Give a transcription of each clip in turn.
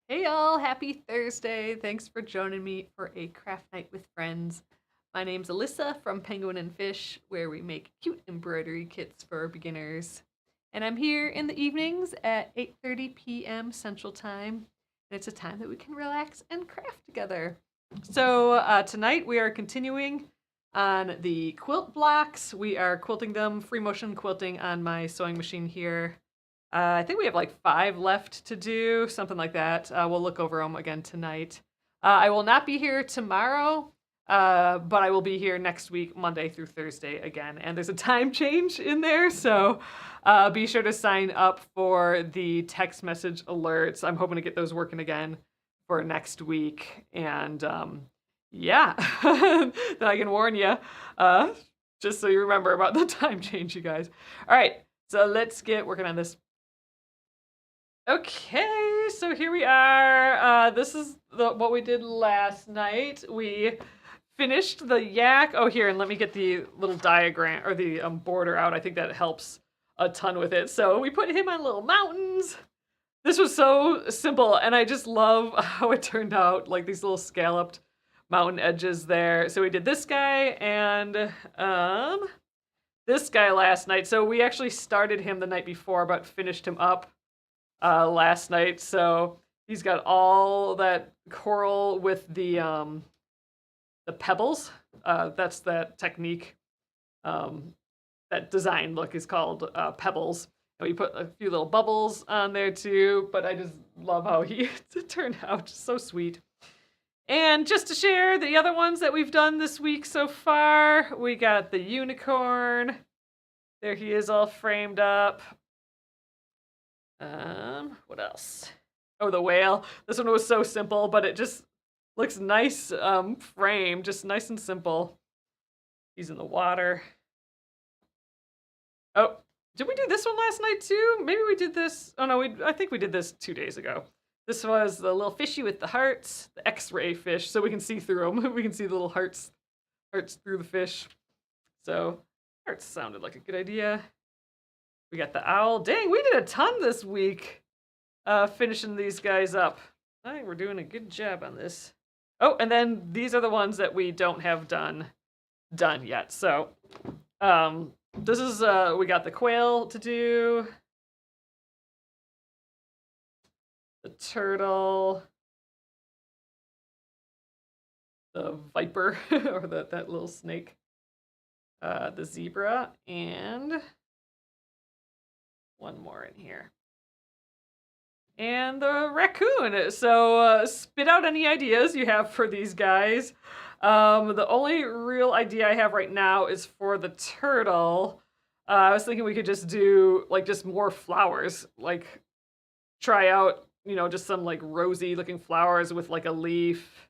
Hey y'all, happy Thursday. Thanks for joining me for a craft night with friends. My name's Alyssa from Penguin and Fish, where we make cute embroidery kits for beginners. And I'm here in the evenings at 8:30 p.m. Central Time, and it's a time that we can relax and craft together. So tonight we are continuing on the quilt blocks. We are quilting them, free motion quilting on my sewing machine here. I think we have like 5 left to do, something like that. We'll look over them again tonight. I will not be here tomorrow, but I will be here next week, Monday through Thursday again. And there's a time change in there, so be sure to sign up for the text message alerts. I'm hoping to get those working again for next week. And yeah, then I can warn you, just so you remember about the time change, you guys. All right, so let's get working on this. Okay, so here we are. This is what we did last night. We finished the yak. Oh, here, and let me get the little diagram or the border out. I think that helps a ton with it. So we put him on little mountains. This was so simple, and I just love how it turned out, like these little scalloped mountain edges there. So we did this guy and this guy last night. So we actually started him the night before, but finished him up last night. So he's got all that coral with the pebbles. That's that technique. That design look is called pebbles. And we put a few little bubbles on there too. But I just love how he turned out. Just so sweet. And just to share the other ones that we've done this week so far, we got the unicorn. There he is all framed up. What else? Oh, the whale. This one was so simple, but it just looks nice framed, just nice and simple. He's in the water. Oh, did we do this one last night too? Maybe we did this. Oh no, I think we did this 2 days ago. This was the little fishy with the hearts, the X-ray fish, so we can see through them. We can see the little hearts through the fish. So hearts sounded like a good idea. We got the owl. Dang, we did a ton this week. Finishing these guys up. I think we're doing a good job on this. Oh, and then these are the ones that we don't have done yet. So, this is we got the quail to do, the turtle, the viper or that little snake, the zebra, and one more in here. And the raccoon. So spit out any ideas you have for these guys. The only real idea I have right now is for the turtle. I was thinking we could just do like just more flowers, like try out, just some like rosy looking flowers with like a leaf,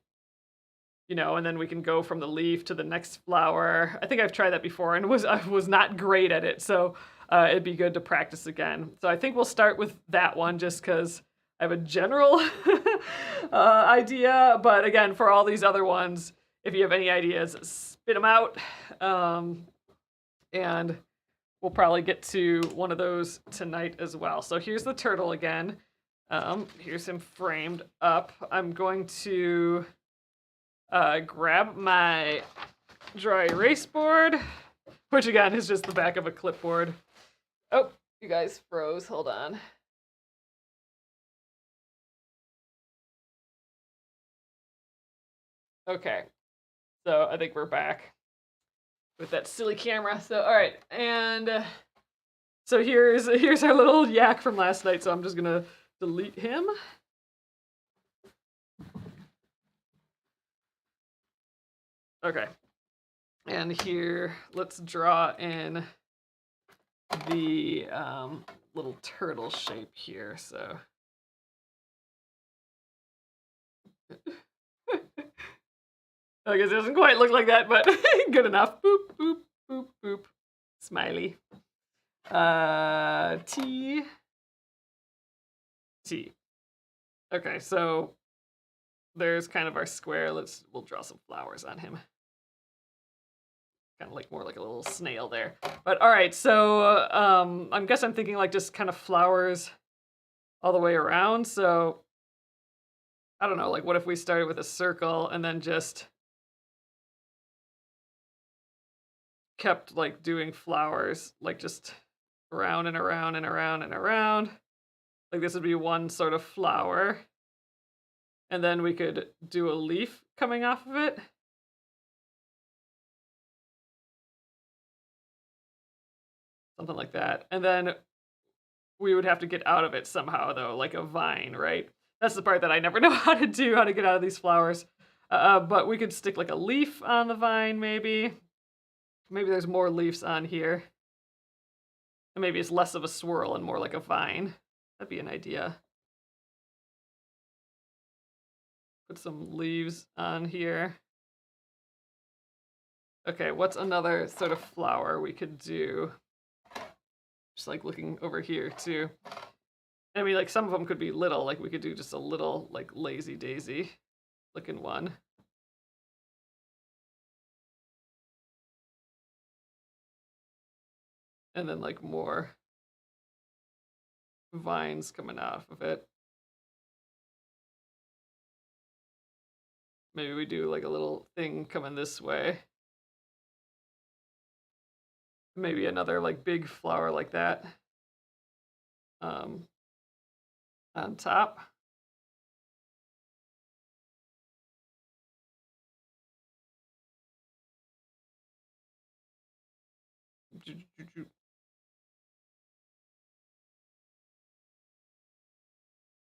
and then we can go from the leaf to the next flower. I think I've tried that before and I was not great at it, so it'd be good to practice again. So I think we'll start with that one just because I have a general idea. But again, for all these other ones, if you have any ideas, spit them out. And we'll probably get to one of those tonight as well. So here's the turtle again. Here's him framed up. I'm going to grab my dry erase board, which again is just the back of a clipboard. Oh, you guys froze. Hold on. Okay, so I think we're back with that silly camera. So all right, and so here's our little yak from last night. So I'm just gonna delete him. Okay, and here let's draw in the little turtle shape here. So I guess it doesn't quite look like that, but good enough. Boop, boop, boop, boop. Smiley. T. Okay, so there's kind of our square. We'll draw some flowers on him. Kind of like more like a little snail there. But all right, so I guess I'm thinking like just kind of flowers all the way around. So I don't know, like what if we started with a circle and then just kept like doing flowers, like just around and around and around and around. Like this would be one sort of flower. And then we could do a leaf coming off of it. Something like that. And then we would have to get out of it somehow, though, like a vine, right? That's the part that I never know how to do, how to get out of these flowers. But we could stick like a leaf on the vine, maybe. Maybe there's more leaves on here. And maybe it's less of a swirl and more like a vine. That'd be an idea. Put some leaves on here. Okay, what's another sort of flower we could do? Just like looking over here too. I mean, like some of them could be little, like we could do just a little like lazy daisy looking one. And then like more vines coming off of it. Maybe we do like a little thing coming this way. Maybe another like big flower like that on top.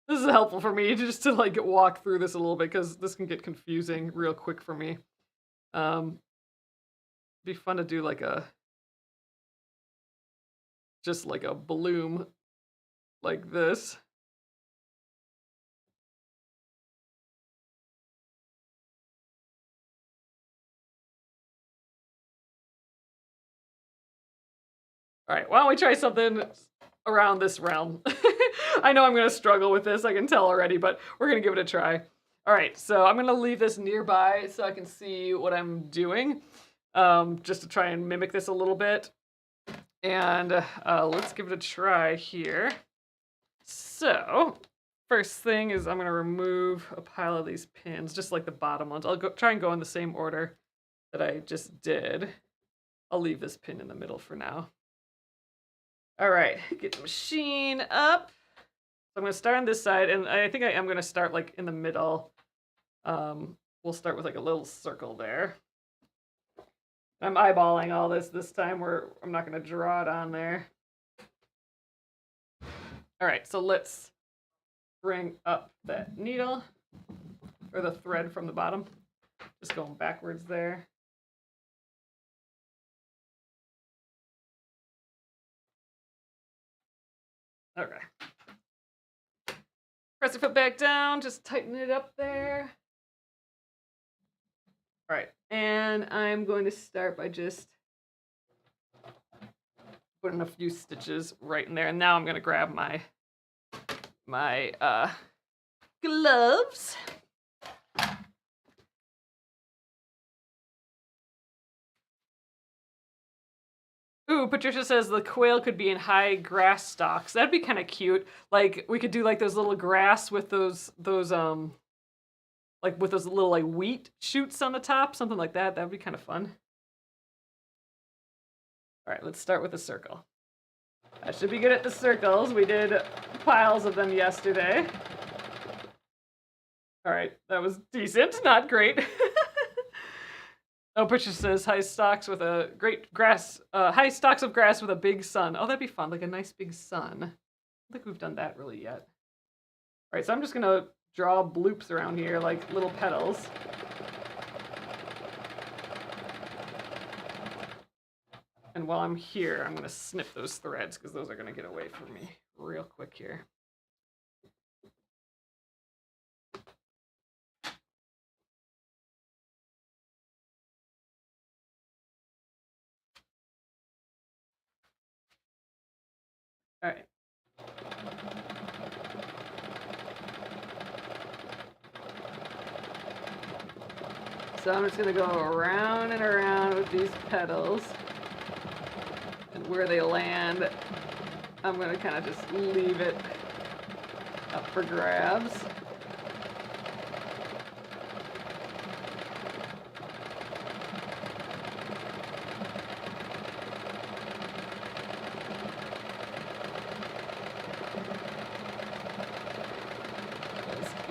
This is helpful for me just to like walk through this a little bit because this can get confusing real quick for me. Be fun to do like just like a bloom like this. All right, why don't we try something around this realm? I know I'm going to struggle with this, I can tell already, but we're going to give it a try. All right, so I'm going to leave this nearby so I can see what I'm doing, just to try and mimic this a little bit. And let's give it a try here. So, first thing is I'm going to remove a pile of these pins, just like the bottom ones. I'll try and go in the same order that I just did. I'll leave this pin in the middle for now. All right, get the machine up. So I'm going to start on this side, and I think I am going to start like in the middle. We'll start with like a little circle there. I'm eyeballing all this time where I'm not going to draw it on there. All right, so let's bring up that needle or the thread from the bottom. Just going backwards there. Okay. Press your foot back down, just tighten it up there. All right, and I'm going to start by just putting a few stitches right in there. And now I'm going to grab my gloves. Ooh, Patricia says the quail could be in high grass stalks. That'd be kind of cute. Like we could do like those little grass with those like with those little like wheat shoots on the top, something like that. That'd be kind of fun. All right, let's start with a circle. I should be good at the circles. We did piles of them yesterday. All right, that was decent, not great. Oh, Patricia says high stalks with a great grass, high stalks of grass with a big sun. Oh, that'd be fun, like a nice big sun. I don't think we've done that really yet. All right, so I'm just gonna draw bloops around here, like little petals. And while I'm here, I'm gonna snip those threads because those are gonna get away from me real quick here. All right. So I'm just gonna go around and around with these petals. And where they land, I'm gonna kind of just leave it up for grabs.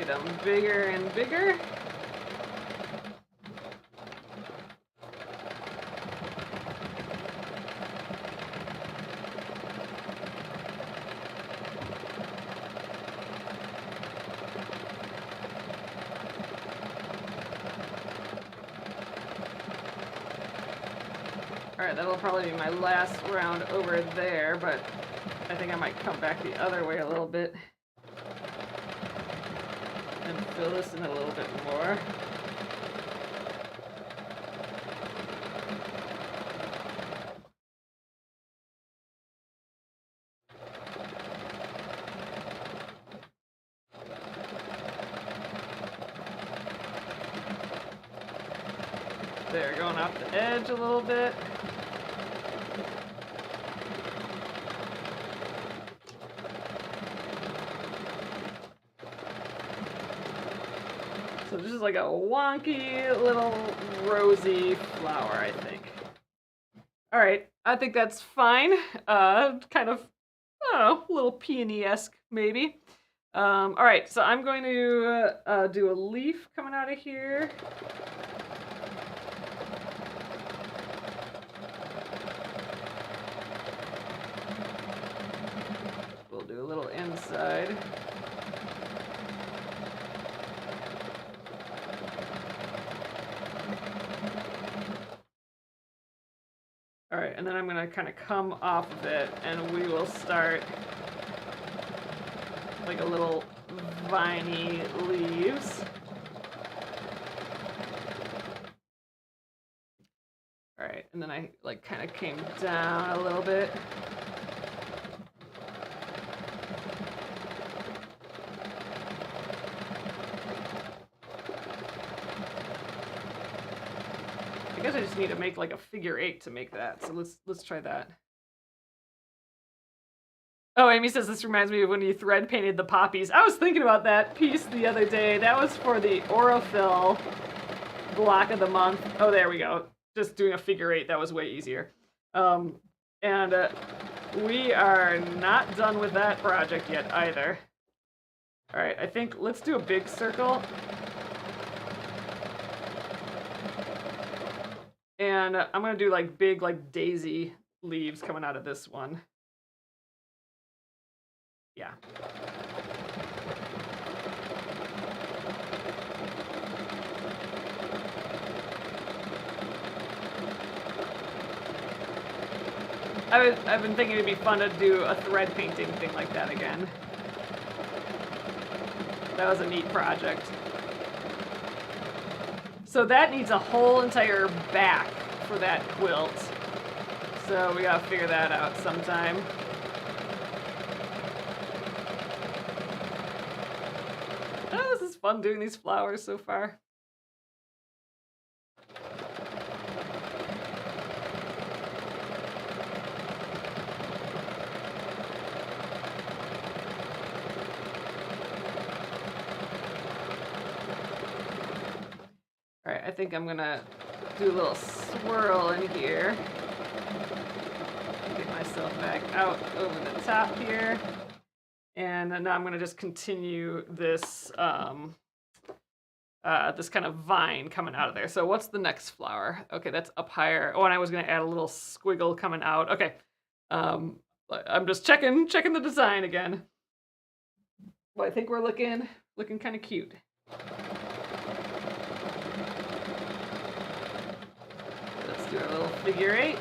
get them bigger and bigger. Alright, that'll probably be my last round over there, but I think I might come back the other way a little bit and fill this in a little bit more. There, going off the edge a little bit. So this is like a wonky little rosy flower, I think. All right, I think that's fine. Kind of, I don't know, a little peony-esque maybe. All right, so I'm going to do a leaf coming out of here. We'll do a little inside. All right, and then I'm gonna kind of come off of it and we will start like a little viney leaves. All right, and then I like kind of came down a little bit. I guess I just need to make like a figure 8 to make that. So let's try that. Oh, Amy says this reminds me of when you thread painted the poppies. I was thinking about that piece the other day. That was for the Orophil block of the month. Oh, there we go. Just doing a figure 8, that was way easier. And we are not done with that project yet either. All right, I think let's do a big circle. And I'm gonna do like big like daisy leaves coming out of this one. Yeah. I've been thinking it'd be fun to do a thread painting thing like that again. That was a neat project. So that needs a whole entire back for that quilt. So we gotta figure that out sometime. Oh, this is fun doing these flowers so far. All right, I think I'm gonna do a little swirl in here. Get myself back out over the top here. And now I'm gonna just continue this this kind of vine coming out of there. So what's the next flower? Okay, that's up higher. Oh, and I was gonna add a little squiggle coming out. Okay, I'm just checking the design again. Well, I think we're looking kind of cute. Let's do a little figure 8.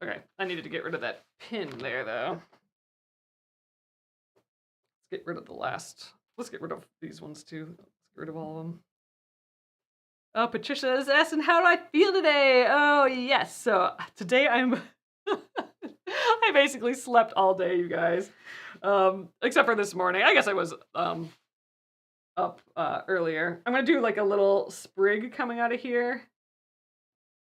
Okay, I needed to get rid of that pin there, though. Let's get rid of the last. Let's get rid of these ones, too. Let's get rid of all of them. Oh, Patricia is asking, how do I feel today? Oh, yes. So today I'm... I basically slept all day, you guys. Except for this morning. I guess I was up earlier. I'm going to do like a little sprig coming out of here.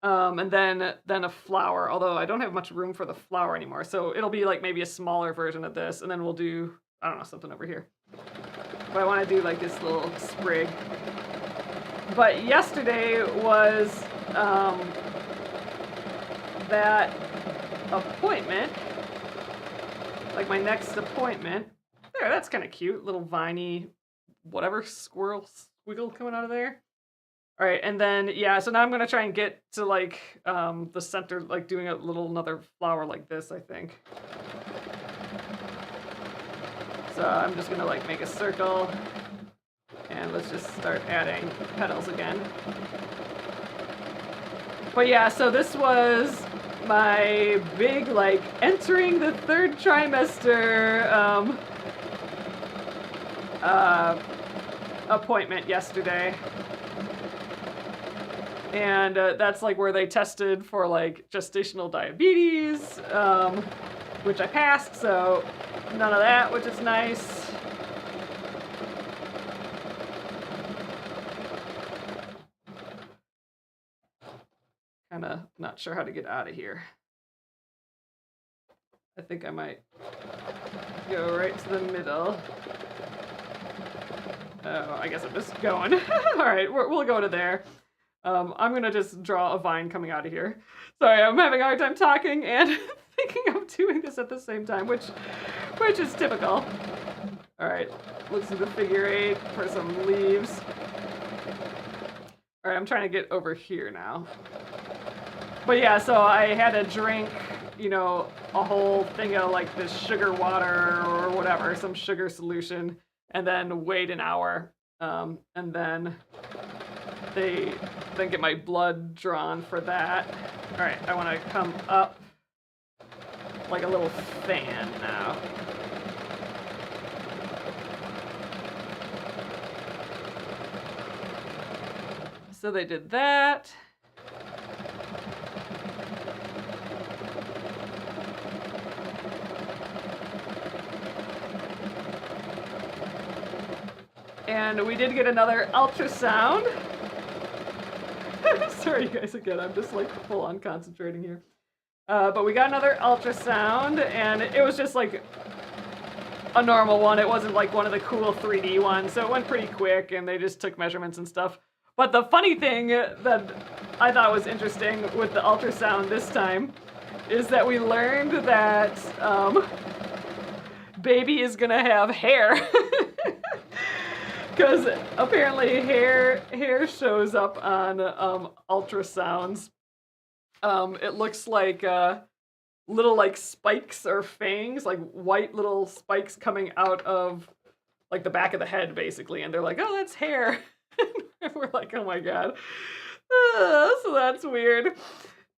And then a flower, although I don't have much room for the flower anymore. So it'll be like maybe a smaller version of this. And then we'll do, I don't know, something over here. But I want to do like this little sprig. But yesterday was that appointment, like my next appointment. There, that's kind of cute. Little viney, whatever, squirrel squiggle coming out of there. All right, and then, yeah, so now I'm going to try and get to, like, the center, like, doing another flower like this, I think. So I'm just going to, like, make a circle, and let's just start adding petals again. But, yeah, so this was my big, like, entering the third trimester appointment yesterday. And that's like where they tested for like gestational diabetes, which I passed, so none of that, which is nice. Kind of not sure how to get out of here. I think I might go right to the middle. Oh, I guess I'm just going. All right, we'll go to there. I'm gonna just draw a vine coming out of here. Sorry, I'm having a hard time talking and thinking of doing this at the same time, which is typical. All right, let's do the figure 8 for some leaves. All right, I'm trying to get over here now. But yeah, so I had to drink, you know, a whole thing of like this sugar water or whatever, some sugar solution, and then wait an hour, and then get my blood drawn for that. All right, I want to come up like a little fan now. So they did that. And we did get another ultrasound. Sorry, you guys, again, I'm just like full on concentrating here. But we got another ultrasound, and it was just like a normal one. It wasn't like one of the cool 3D ones, so it went pretty quick, and they just took measurements and stuff. But the funny thing that I thought was interesting with the ultrasound this time is that we learned that baby is gonna have hair. Because apparently hair shows up on ultrasounds. It looks like little like spikes or fangs, like white little spikes coming out of like the back of the head, basically. And they're like, oh, that's hair. And we're like, oh my god. So that's weird.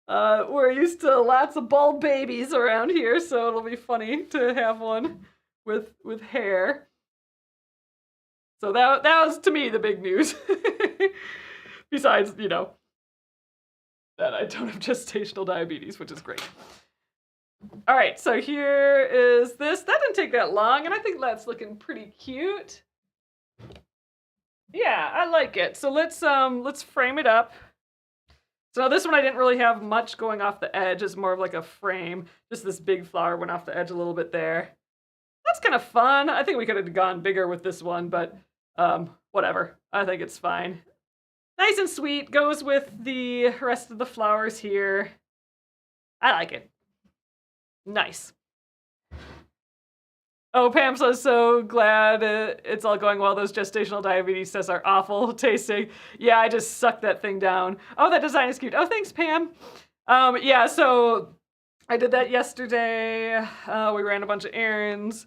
We're used to lots of bald babies around here, so it'll be funny to have one with hair. So that was, to me, the big news. Besides, you know, that I don't have gestational diabetes, which is great. All right, so here is this. That didn't take that long, and I think that's looking pretty cute. Yeah, I like it. So let's frame it up. So this one I didn't really have much going off the edge. It's more of like a frame. Just this big flower went off the edge a little bit there. That's kind of fun. I think we could have gone bigger with this one, but whatever. I think it's fine. Nice and sweet. Goes with the rest of the flowers here. I like it. Nice. Oh, Pam says, so glad it's all going well. Those gestational diabetes tests are awful tasting. Yeah, I just sucked that thing down. Oh, that design is cute. Oh, thanks, Pam. Yeah, so I did that yesterday. We ran a bunch of errands.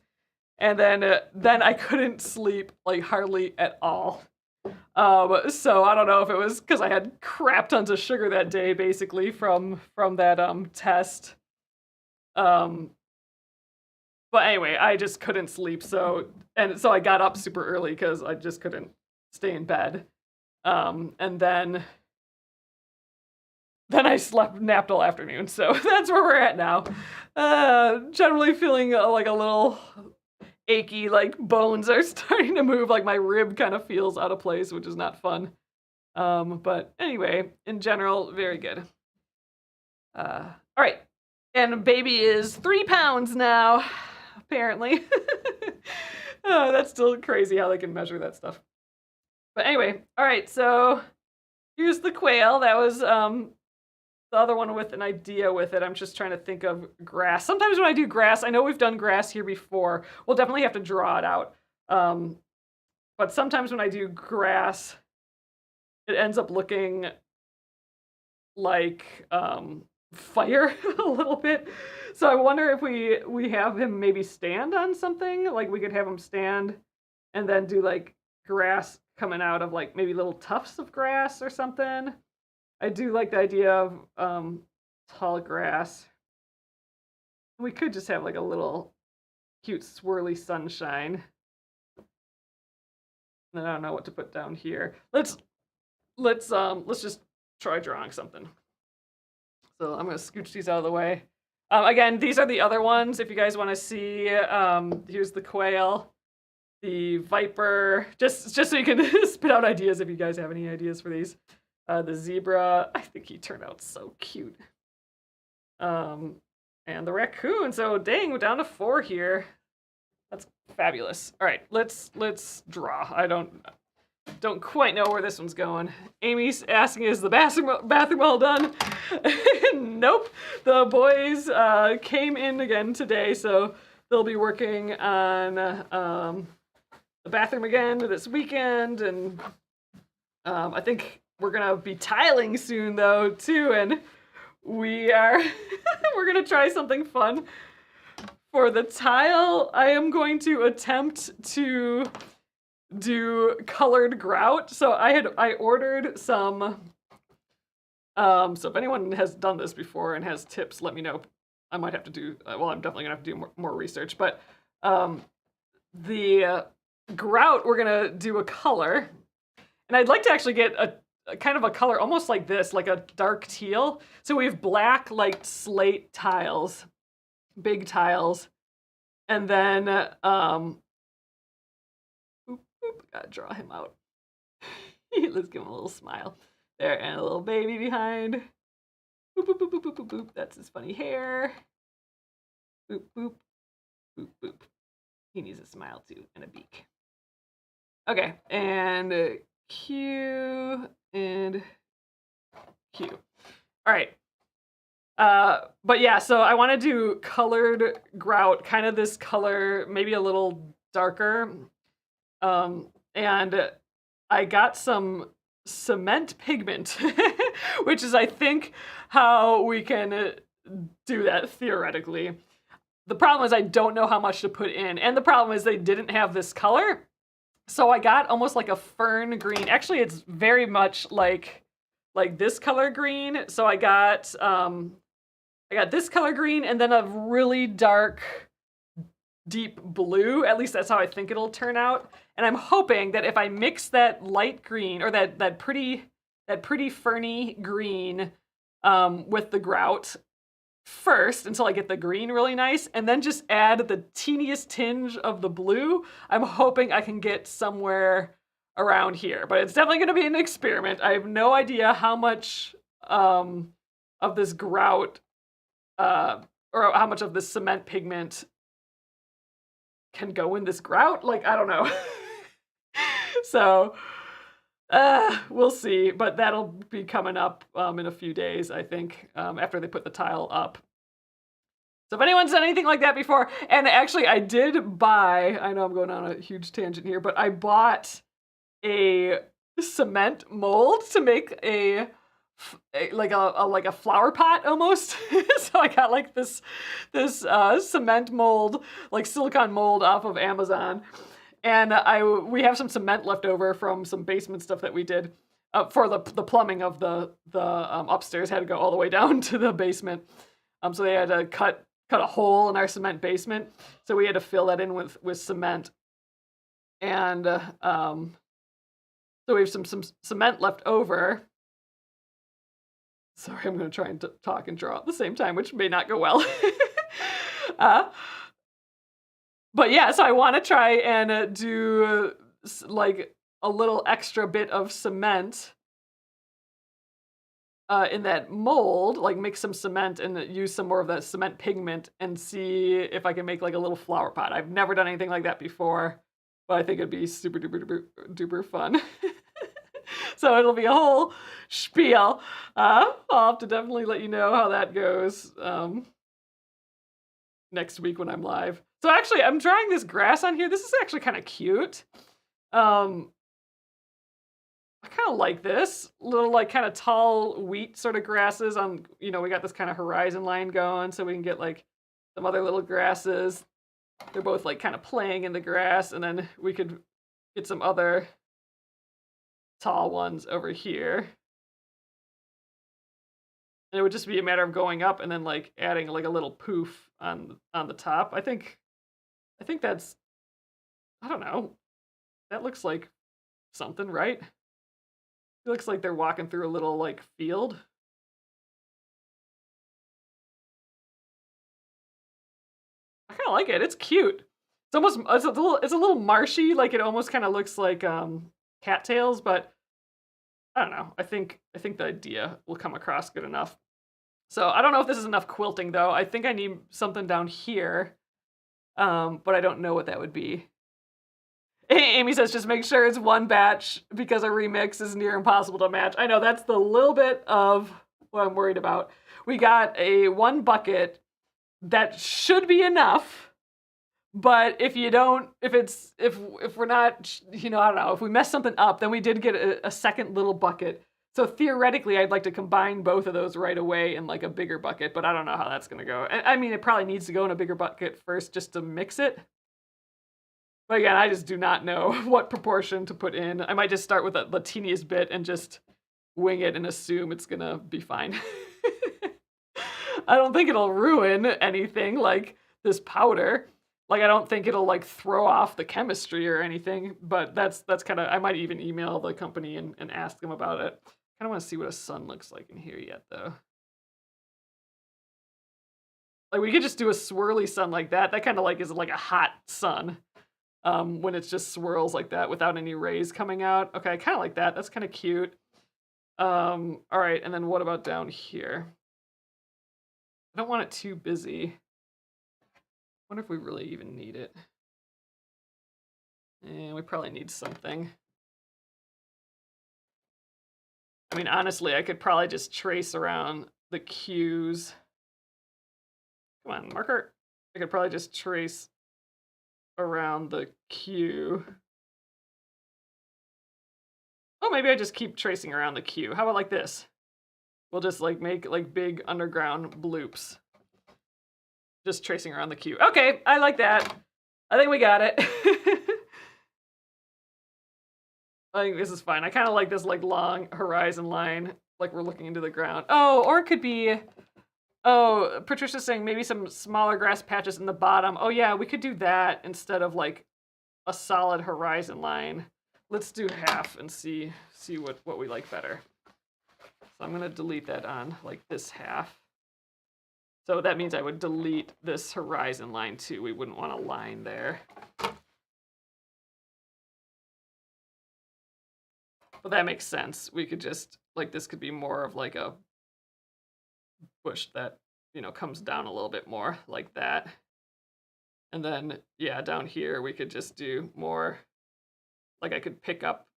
And then I couldn't sleep, like, hardly at all. So I don't know if it was because I had crap tons of sugar that day, basically, from that test. But anyway, I just couldn't sleep, so I got up super early because I just couldn't stay in bed. And then I napped all afternoon, so that's where we're at now. Generally feeling like a little achy, like bones are starting to move, like my rib kind of feels out of place, which is not fun. But anyway, in general, very good. All right, and baby is 3 pounds now, apparently. That's still crazy how they can measure that stuff. But anyway, all right, so here's the quail. That was the other one with an idea with it. I'm just trying to think of grass. Sometimes when I do grass, I know we've done grass here before. We'll definitely have to draw it out. But sometimes when I do grass, it ends up looking like fire a little bit. So I wonder if we have him maybe stand on something. Like we could have him stand and then do like grass coming out of like maybe little tufts of grass or something. I do like the idea of tall grass. We could just have like a little cute swirly sunshine. And I don't know what to put down here. Let's just try drawing something. So I'm gonna scooch these out of the way. Again, these are the other ones. If you guys want to see, here's the quail, the viper, just so you can spit out ideas if you guys have any ideas for these. The zebra, I think he turned out so cute. And the raccoon. So dang, we're down to 4 here. That's fabulous. All right, let's draw. I don't quite know where this one's going. Amy's asking, is the bathroom all done? Nope. The boys came in again today, so they'll be working on the bathroom again this weekend, and I think we're gonna be tiling soon though too, and we're gonna try something fun. For the tile, I am going to attempt to do colored grout. So I ordered some. So if anyone has done this before and has tips, let me know. I might have to do. Well, I'm definitely gonna have to do more research. But the grout, we're gonna do a color, and I'd like to actually get a kind of a color almost like this, like a dark teal. So we have black, like slate tiles, big tiles, and then gotta draw him out. Let's give him a little smile there, and a little baby behind. Boop boop boop boop boop boop boop. That's his funny hair. Boop boop boop boop. He needs a smile too and a beak. Okay, and Q and Q. All right. But yeah, so I want to do colored grout, kind of this color, maybe a little darker. And I got some cement pigment, which is, I think, how we can do that theoretically. The problem is I don't know how much to put in, and the problem is they didn't have this color. So I got almost like a fern green. Actually, it's very much like this color green. So I got this color green and then a really dark, deep blue. At least that's how I think it'll turn out. And I'm hoping that if I mix that light green or that pretty ferny green with the grout first until I get the green really nice, and then just add the teeniest tinge of the blue, I'm hoping I can get somewhere around here. But it's definitely going to be an experiment. I have no idea how much of this grout or how much of this cement pigment can go in this grout. Like, I don't know. So we'll see, but that'll be coming up in a few days, I think, after they put the tile up. So if anyone's done anything like that before, and actually I did buy, I know I'm going on a huge tangent here, but I bought a cement mold to make like a flower pot almost. So I got like this cement mold, like silicone mold off of Amazon. And we have some cement left over from some basement stuff that we did for the plumbing of the upstairs. Had to go all the way down to the basement. So they had to cut a hole in our cement basement. So we had to fill that in with cement. And so we have some cement left over. Sorry, I'm going to try and talk and draw at the same time, which may not go well. But yeah, so I want to try and do like a little extra bit of cement in that mold, like mix some cement and use some more of that cement pigment and see if I can make like a little flower pot. I've never done anything like that before. but I think it'd be super duper duper, duper fun. So it'll be a whole spiel. I'll have to definitely let you know how that goes next week when I'm live. So actually, I'm drawing this grass on here. This is actually kind of cute. I kind of like this little like kind of tall wheat sort of grasses on, we got this kind of horizon line going so we can get like some other little grasses. They're both like kind of playing in the grass, and then we could get some other tall ones over here. And it would just be a matter of going up and then like adding like a little poof on the top. I think that's, I don't know. That looks like something, right? It looks like they're walking through a little like field. I kind of like it. It's cute. It's a little marshy. Like it almost kind of looks like cattails, but I don't know. I think the idea will come across good enough. So I don't know if this is enough quilting though. I think I need something down here, but I don't know what that would be. Amy says just make sure it's one batch because a remix is near impossible to match. I know that's the little bit of what I'm worried about. We got a 1 bucket that should be enough, but if we're not, I don't know, if we mess something up, then we did get a second little bucket. So theoretically, I'd like to combine both of those right away in like a bigger bucket, but I don't know how that's gonna go. I mean, it probably needs to go in a bigger bucket first just to mix it. But again, I just do not know what proportion to put in. I might just start with the teeniest bit and just wing it and assume it's gonna be fine. I don't think it'll ruin anything like this powder. Like I don't think it'll like throw off the chemistry or anything, but that's kind of, I might even email the company and ask them about it. I kind of want to see what a sun looks like in here yet though. Like we could just do a swirly sun like that. That kind of like is like a hot sun. When it's just swirls like that without any rays coming out. Okay, I kind of like that. That's kind of cute. All right, and then what about down here? I don't want it too busy. I wonder if we really even need it. We probably need something. I mean, honestly, I could probably just trace around the cues. Come on, marker. I could probably just trace around the cue. Oh, maybe I just keep tracing around the cue. How about like this? We'll just like make like big underground bloops. Just tracing around the cue. Okay, I like that. I think we got it. I think this is fine. I kind of like this like long horizon line, like we're looking into the ground. Oh, or it could be, oh, Patricia's saying maybe some smaller grass patches in the bottom. Oh yeah, we could do that instead of like a solid horizon line. Let's do half and see what we like better. So I'm gonna delete that on like this half. So that means I would delete this horizon line too. We wouldn't want a line there. But that makes sense. We could just, like this could be more of like a bush that, comes down a little bit more like that. And then, yeah, down here we could just do more, like I could pick up,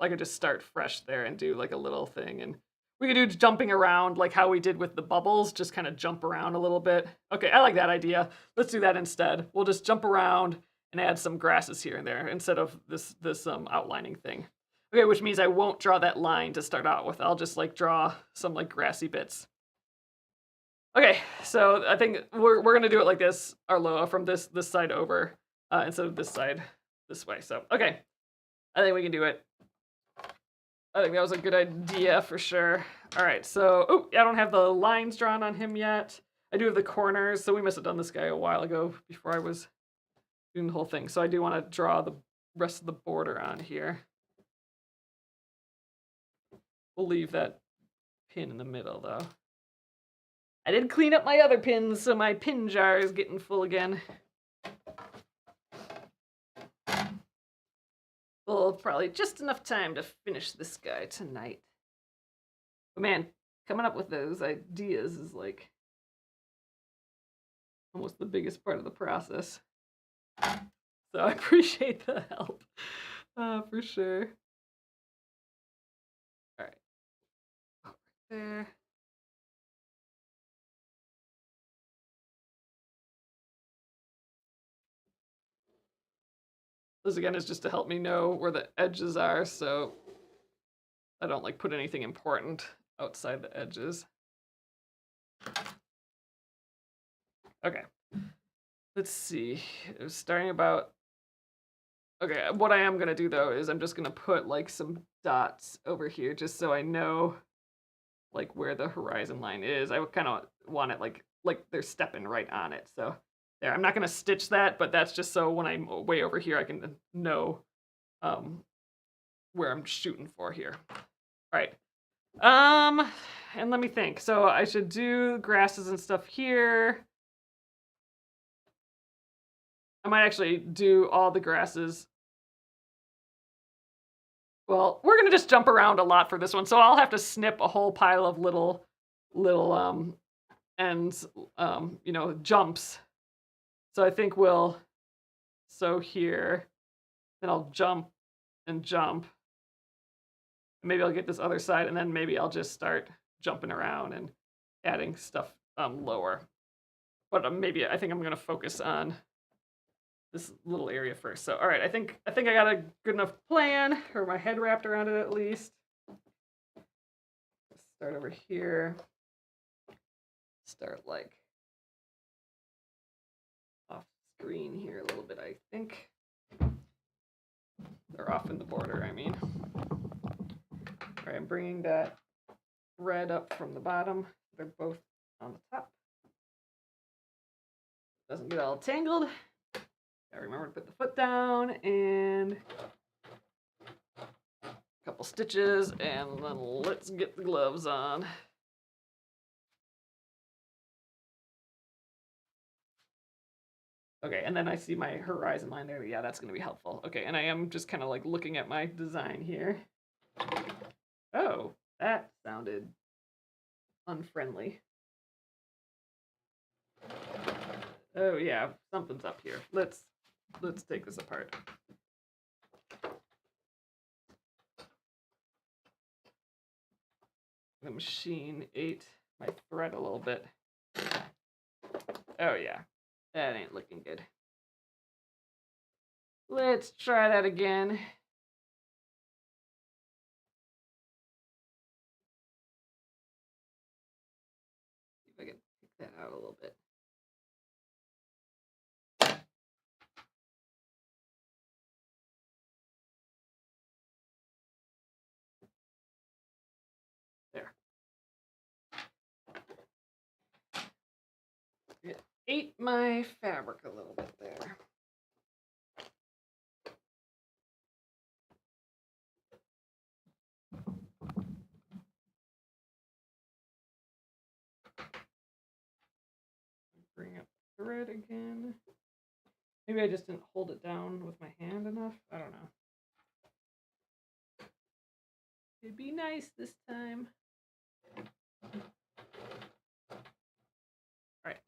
like I could just start fresh there and do like a little thing. And we could do jumping around like how we did with the bubbles, just kind of jump around a little bit. Okay, I like that idea. Let's do that instead. We'll just jump around and add some grasses here and there instead of this outlining thing. Okay, which means I won't draw that line to start out with. I'll just like draw some like grassy bits. Okay, so I think we're gonna do it like this, Arloa, from this side over instead of this side this way. So okay, I think we can do it. I think that was a good idea for sure. All right, so oh, I don't have the lines drawn on him yet. I do have the corners, so we must have done this guy a while ago before I was doing the whole thing. So I do want to draw the rest of the border on here. We'll leave that pin in the middle though. I did clean up my other pins, so my pin jar is getting full again. Well, probably just enough time to finish this guy tonight. But man, coming up with those ideas is like almost the biggest part of the process. So I appreciate the help, for sure. All right, right there. This again is just to help me know where the edges are, so I don't like put anything important outside the edges. Okay, let's see. It was starting about. Okay, what I am gonna do though is I'm just gonna put like some dots over here just so I know like where the horizon line is. I kind of want it like they're stepping right on it. So there, I'm not gonna stitch that, but that's just so when I'm way over here, I can know where I'm shooting for here. All right. And let me think. So I should do grasses and stuff here. I might actually do all the grasses. Well, we're gonna just jump around a lot for this one, so I'll have to snip a whole pile of little ends, you know, jumps. So I think we'll sew here, then I'll jump and jump. Maybe I'll get this other side, and then maybe I'll just start jumping around and adding stuff lower. But maybe I think I'm gonna focus on this little area first. So all right, I think I got a good enough plan, or my head wrapped around it at least. Let's start over here. Start like off screen here a little bit, I think. Or off in the border, I mean. All right, I'm bringing that thread up from the bottom. They're both on the top. Doesn't get all tangled. Gotta remember to put the foot down and a couple stitches, and then let's get the gloves on. Okay, and then I see my horizon line there. Yeah, that's gonna be helpful. Okay, and I am just kind of like looking at my design here. Oh, that sounded unfriendly. Oh yeah, something's up here. Let's take this apart. The machine ate my thread a little bit. Oh yeah, that ain't looking good. Let's try that again. See if I can pick that out a little bit. There. It ate my fabric a little bit there. Bring up the thread again. Maybe I just didn't hold it down with my hand enough. I don't know. It'd be nice this time. All right.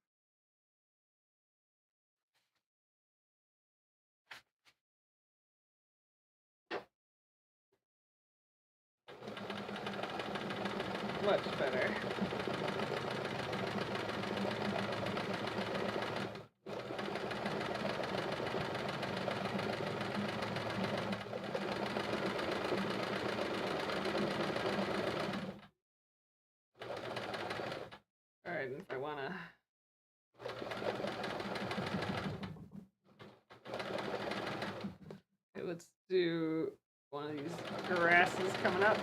Much better. All right, if I want to let's do one of these grasses coming up.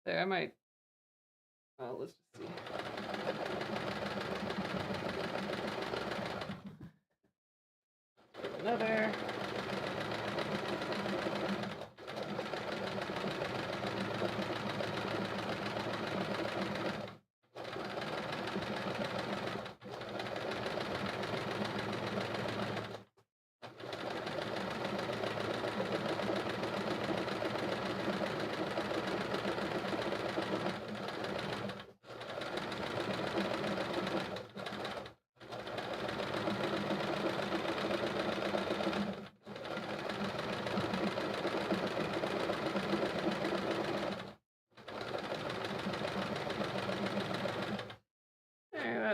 There, I might. Let's just see. Another.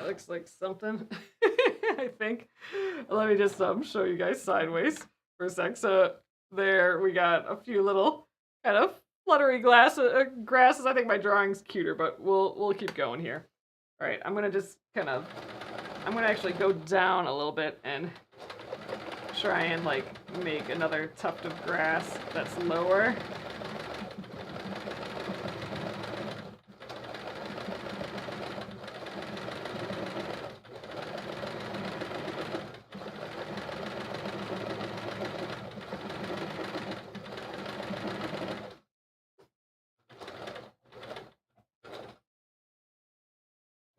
that looks like something. I think. Let me just show you guys sideways for a sec. So there we got a few little kind of fluttery grasses. I think my drawing's cuter, but we'll keep going here. All right, I'm gonna just I'm gonna actually go down a little bit and try and like make another tuft of grass that's lower.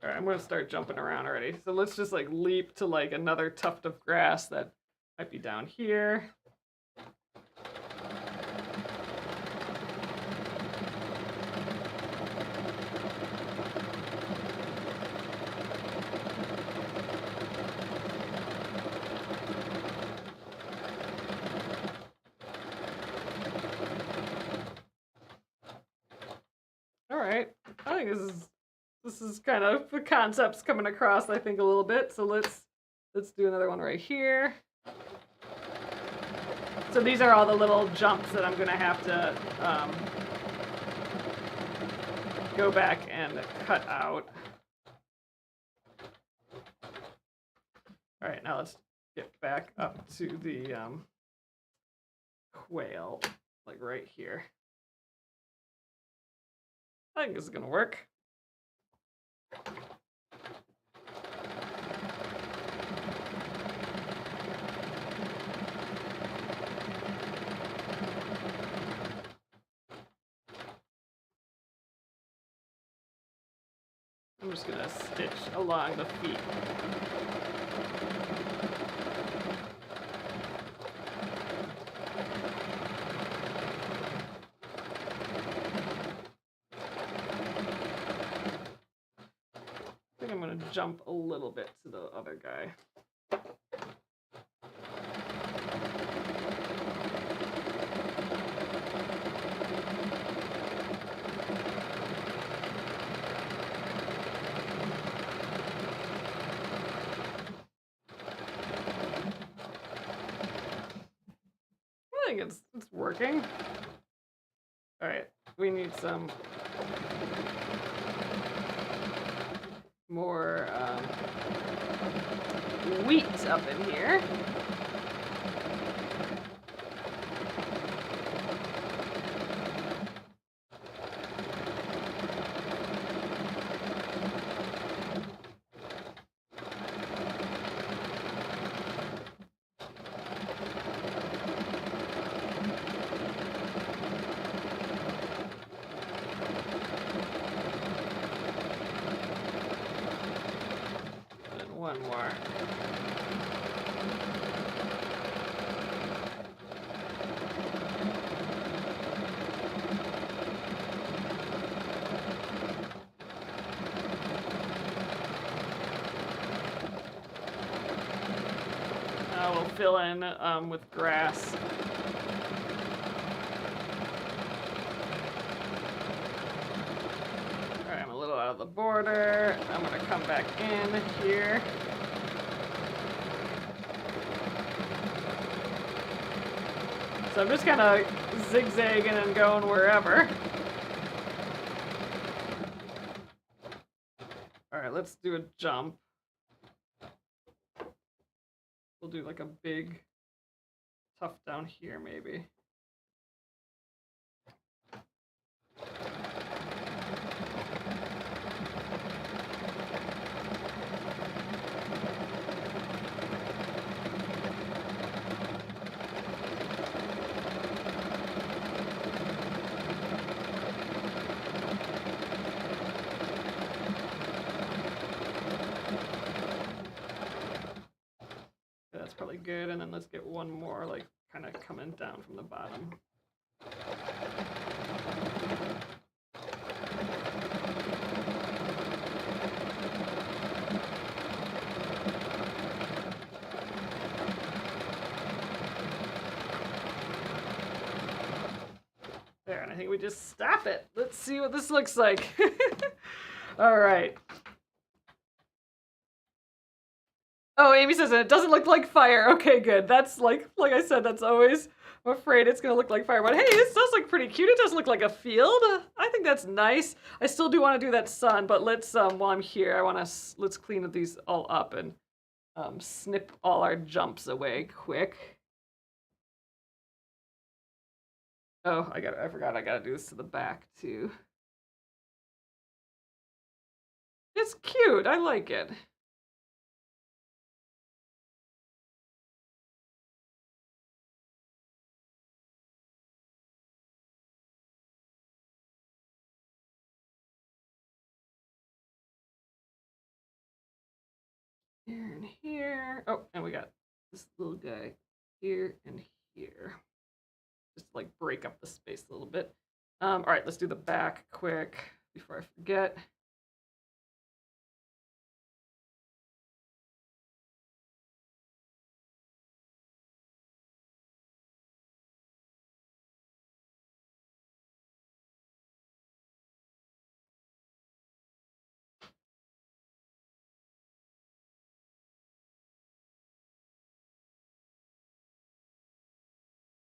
Alright, I'm gonna start jumping around already. So let's just like leap to like another tuft of grass that might be down here. Alright, I think this is kind of the concepts coming across, I think, a little bit. So let's do another one right here. So these are all the little jumps that I'm gonna have to go back and cut out. All right, now let's get back up to the quail, like right here. I think this is gonna work. I'm just gonna stitch along the feet. I think I'm gonna jump a little bit to the other guy. I think it's working. All right, we need some more wheat up in here. One more. We'll fill in with grass. Alright, I'm a little out of the border. I'm gonna come back in here. So I'm just kind of zigzagging and going wherever. Alright, let's do a jump. We'll do like a big tuft down here, maybe. That's probably good, and then let's get one more, like, kind of coming down from the bottom. There, and I think we just stop it. Let's see what this looks like. All right. Oh, Amy says it doesn't look like fire. Okay, good. That's like I said, that's always, I'm afraid it's gonna look like fire. But hey, this does look pretty cute. It doesn't look like a field. I think that's nice. I still do want to do that sun, but let's while I'm here, I want to let's clean these all up and snip all our jumps away quick. Oh, I forgot I gotta do this to the back too. It's cute. I like it. Here and here. Oh, and we got this little guy here and here. Just like break up the space a little bit. All right, let's do the back quick before I forget.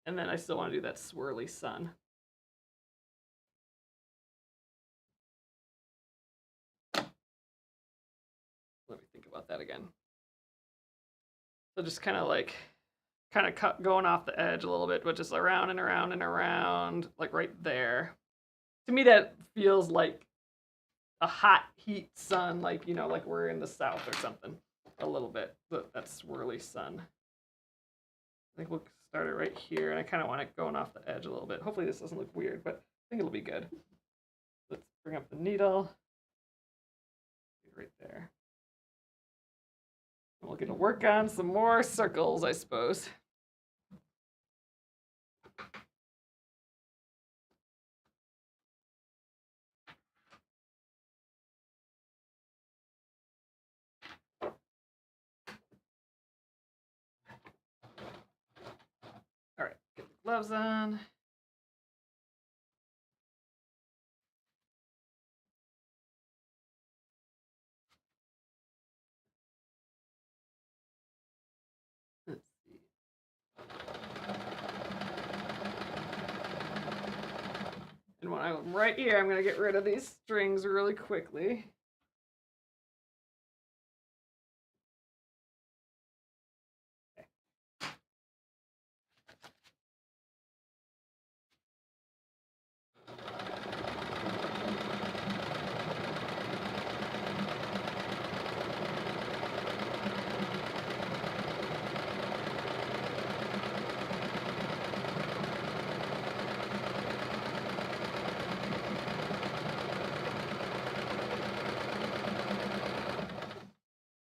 And then I still want to do that swirly sun. Let me think about that again. So just kind of cut going off the edge a little bit, but just around and around and around, like right there. To me, that feels like a hot heat sun, like, you know, like we're in the south or something, a little bit. That swirly sun. I think we'll start it right here, and I kind of want it going off the edge a little bit. Hopefully this doesn't look weird, but I think it'll be good. Let's bring up the needle. Right there. We're going to work on some more circles, I suppose. All right, get the gloves on. Let's see. And when I'm right here, I'm going to get rid of these strings really quickly.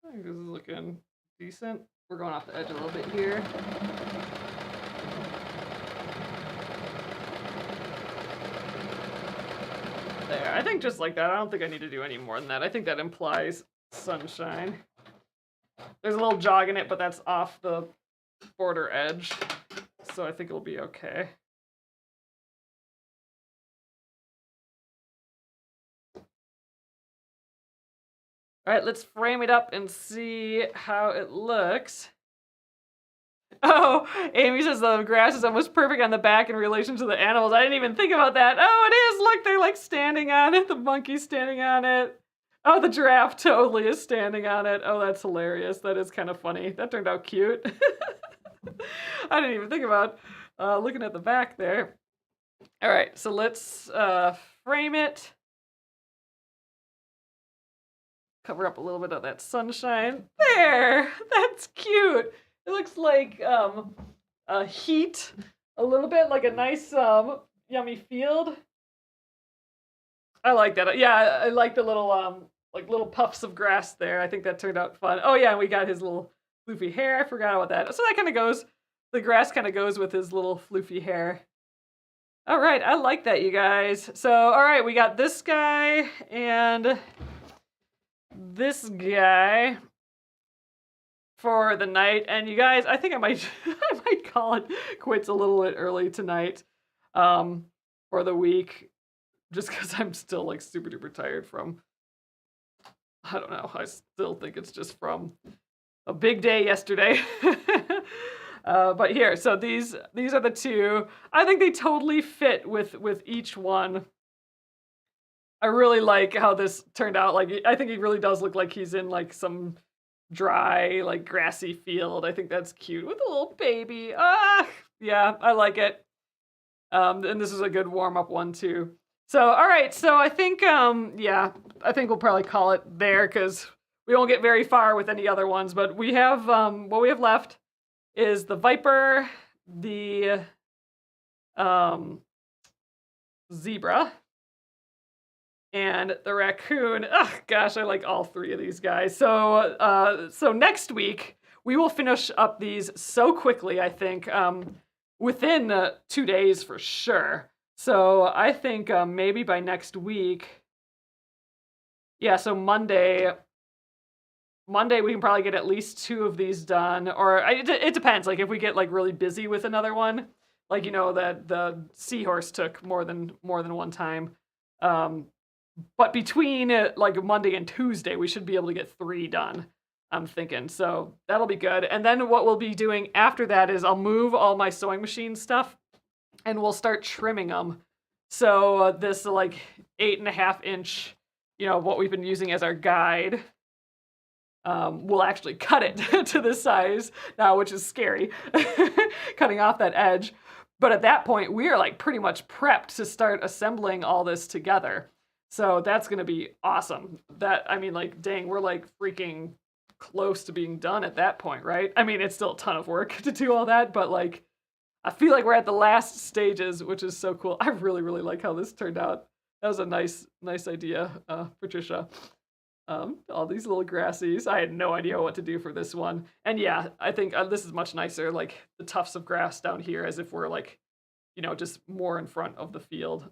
I think this is looking decent. We're going off the edge a little bit here. There, I think just like that. I don't think I need to do any more than that. I think that implies sunshine. There's a little jog in it, but that's off the border edge, so I think it'll be okay. All right, let's frame it up and see how it looks. Oh, Amy says the grass is almost perfect on the back in relation to the animals. I didn't even think about that. Oh, it is. Look, they're like standing on it. The monkey's standing on it. Oh, the giraffe totally is standing on it. Oh, that's hilarious. That is kind of funny. That turned out cute. I didn't even think about looking at the back there. All right, so let's frame it. Cover up a little bit of that sunshine. There, that's cute. It looks like a heat, a little bit like a nice yummy field. I like that. Yeah, I like the little like little puffs of grass there. I think that turned out fun. Oh yeah, and we got his little floofy hair. I forgot about that. So that kind of goes. The grass kind of goes with his little floofy hair. All right, I like that, you guys. So all right, we got this guy and this guy for the night. And you guys, I think I might call it quits a little bit early tonight for the week, just because I'm still like super duper tired from, I don't know, I still think it's just from a big day yesterday. But here, so these are the two. I think they totally fit with each one. I really like how this turned out. Like, I think he really does look like he's in like some dry, like grassy field. I think that's cute with a little baby. Ah, yeah, I like it. And this is a good warm up one too. So, all right. So I think, yeah, I think we'll probably call it there because we won't get very far with any other ones. But we have, what we have left is the viper, the zebra, and the raccoon. Oh gosh, I like all three of these guys. So so next week we will finish up these so quickly, I think, within 2 days for sure. So I think maybe by next week, yeah, so Monday we can probably get at least 2 of these done, or it depends. Like if we get like really busy with another one, like you know that the seahorse took more than one time. But between like Monday and Tuesday, we should be able to get 3 done, I'm thinking. So that'll be good. And then what we'll be doing after that is I'll move all my sewing machine stuff and we'll start trimming them. So this like 8.5 inch, you know, what we've been using as our guide, we'll actually cut it to this size now, which is scary, cutting off that edge. But at that point, we are like pretty much prepped to start assembling all this together. So that's going to be awesome. I mean, like, dang, we're like freaking close to being done at that point, right? I mean, it's still a ton of work to do all that, but like, I feel like we're at the last stages, which is so cool. I really, really like how this turned out. That was a nice idea, Patricia. All these little grassies. I had no idea what to do for this one. And yeah, I think this is much nicer, like the tufts of grass down here, as if we're like, you know, just more in front of the field.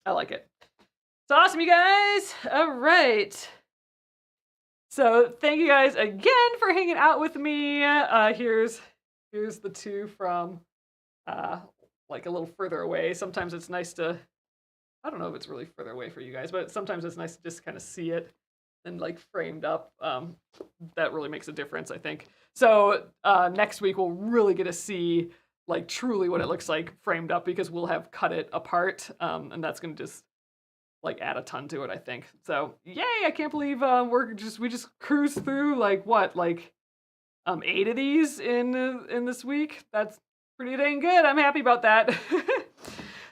I like it. It's awesome, you guys. All right. So thank you guys again for hanging out with me. Here's the 2 from like a little further away. Sometimes it's nice to, I don't know if it's really further away for you guys, but sometimes it's nice to just kind of see it and like framed up. That really makes a difference, I think. So next week we'll really get to see like truly what it looks like framed up because we'll have cut it apart, and that's gonna just like add a ton to it, I think. So yay! I can't believe we just cruised through like what, like 8 of these in this week. That's pretty dang good. I'm happy about that.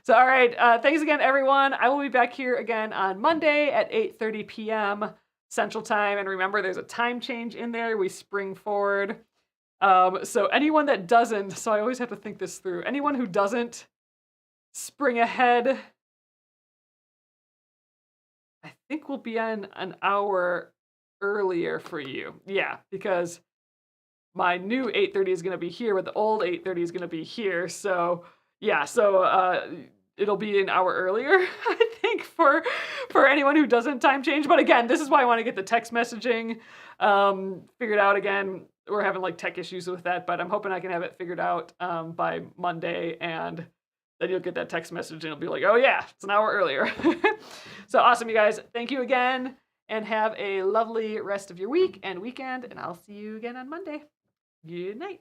So all right, thanks again, everyone. I will be back here again on Monday at 8:30 p.m. Central Time, and remember, there's a time change in there. We spring forward. So anyone that doesn't, so I always have to think this through. Anyone who doesn't spring ahead, I think we'll be on an hour earlier for you. Yeah, because my new 8:30 is going to be here, but the old 8:30 is going to be here. So yeah, so it'll be an hour earlier, I think, for anyone who doesn't time change. But again, this is why I want to get the text messaging figured out again. We're having like tech issues with that, but I'm hoping I can have it figured out by Monday, and then you'll get that text message and it'll be like, oh yeah, it's an hour earlier. So awesome, you guys. Thank you again, and have a lovely rest of your week and weekend, and I'll see you again on Monday. Good night.